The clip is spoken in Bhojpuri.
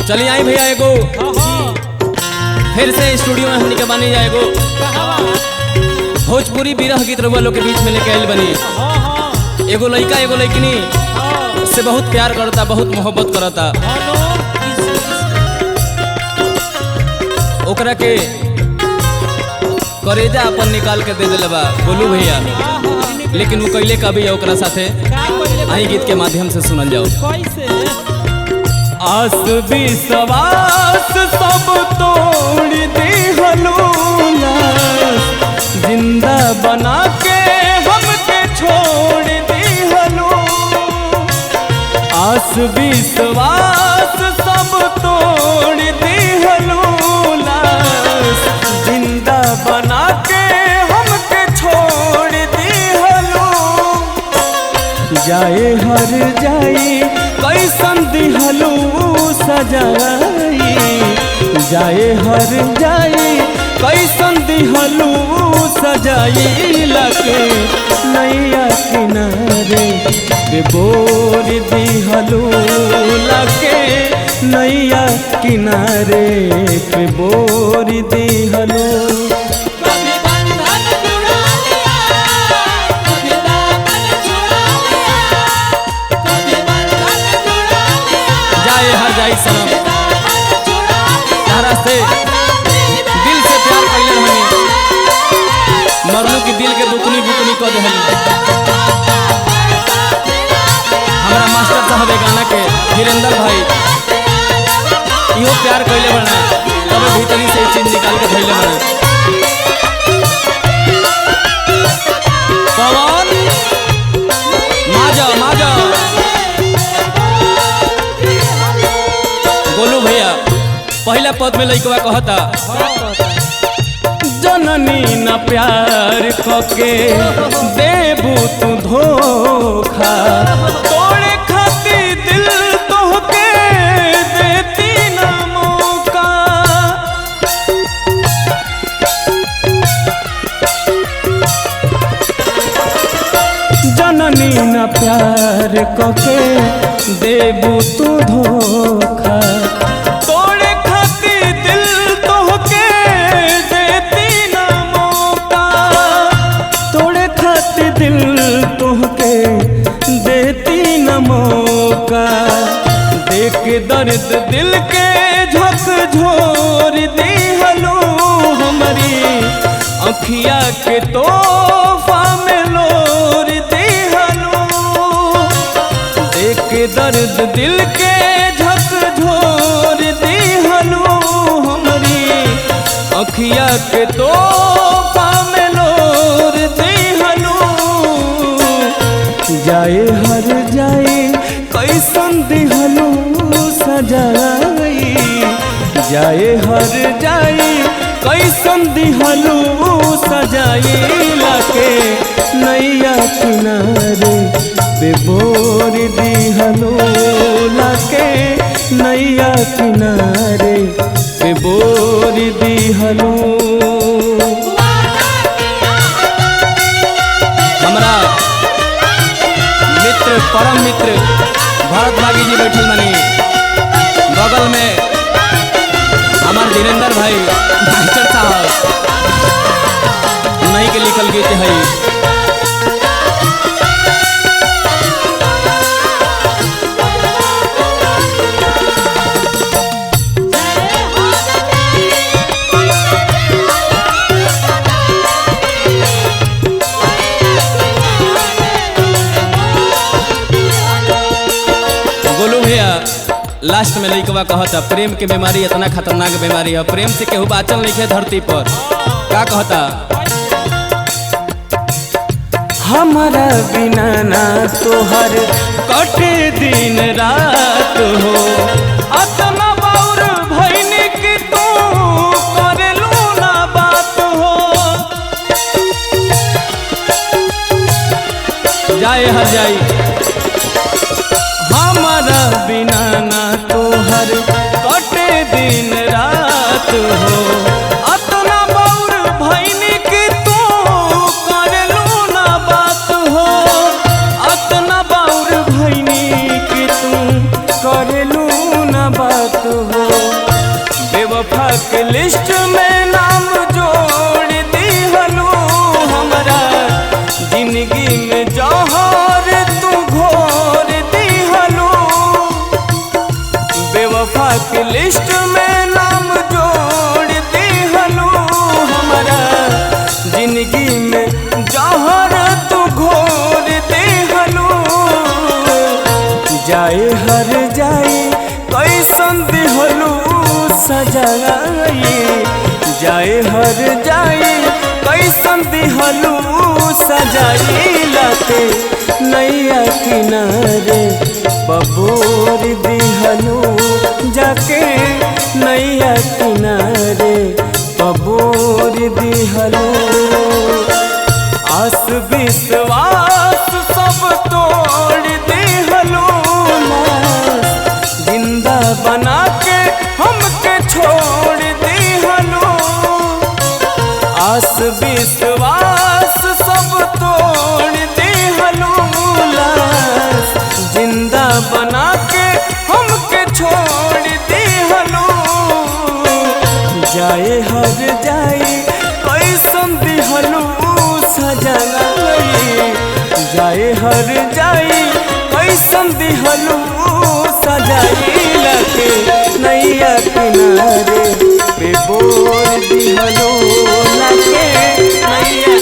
चलिए आई भैया एगो फिर से स्टूडियो में हमनी के बनी जाएगो भोजपुरी बिरह गीत रउआ लोग के बीच में लेके आइल बनी। एगो लड़का एगो लड़किनी से बहुत प्यार करता, बहुत मोहब्बत करता। ओकरा के करेजा अपन निकाल के दे दिले बा गोलू भैया, लेकिन वो कैले का भी ओकरा साथे आई गीत के माध्यम से सुनल जाओ। आस विश्वास सब तोड़ दे हलूना, जिंदा बना के हमके छोड़ दे हलू। आस विश्वास सब तोड़ दे हलूना, जिंदा बना के हमके छोड़ दे हलू। जाए हर जाई कैसन दिहलू सजाई, जाए हर जाई कैसन दिहलू सजाई। लगे नैया किनारे के बोर दिहलू, लगे नैया किनारे के बोर दिहलू। सनम तारा से दिल से प्यार कैले रहनी, मरनू की दिल के बुकनी बुकनी कर दहली। हमारा मास्टर साहब गाना के वीरेंद्र भाई इहो प्यार कैले बना, तब भीतरी से चीज निकाल के धैले बना। पवन माजा माजा गोलू भैया पहला पद में लइकवा कहता, जननी न प्यार कके देबू तू धोखा, तोड़े खाती दिल तोहके देती न मौका। जननी न प्यार कके देबू तू धोखा, तोड़े खाती दिल तोहके देती न मौका। तोड़े खाती दिल तोहके देती न मौका। देख दर्द दिल के झकझोर दिहलू, हमारी अखिया के तोहफा में लोर दिहलू। देख दर्द दिल के झकझोर दिहलू, हमारी अखिया के तोहफा में लोर दिहलू। जाए हर जाए कैसन दिहलू सजाई, जाए हर जाए कैसन दिहलू सजाई। लाके नैया किनारे पे बोर दिहलू, लाके नैया किनारे पे बोर दिहलू। हमारा मित्र परम मित्र भरत बागी जी बैठल मनी, बगल में हमार वीरेंद्र भाई मास्टर साहब नहीं के लिखल गीत है। गोलू भैया लास्ट में लइकवा कहता, प्रेम के बीमारी इतना खतरनाक बीमारी है, प्रेम से केहू बाचल नहीं है धरती पर। का कहता, हमारा बिना ना तोहर कटे दिन रात हो, अतना बाउर भइनी कि तू करेलू ना बात हो। जाए हर जाई हमारा बिना ना तोहर कटे दिन रात हो, अतना बाउर भइनी कि तू करेलू ना बात हो। अतना बाउर भइनी कि तू करेलू ना बात हो। लिस्ट में नाम जोड़ दिहलू हमारा जिंदगी में जहर तू घोर दिहलू जाए हर जाए कैसन दिहलू सजाई जाए हर जाए कैसन दिहलू सजाई लाते नैया किनारे बबूर दिहलू जाके नैया किनारे बबूर दिहलू आस विश्वास सब तोड़ दिहलू जिंदा बना के हमके छोड़ दिहलू आस विश्वास सब तोड़ दिहलू जिंदा बना के हमके छोड़ दिहलू जाए हर जाए कैसन दिहलू सजाई जाए हर जाए कैसन दिहलू सजाई लगे नैया किनारे पे बोर दिहलू लगे नैया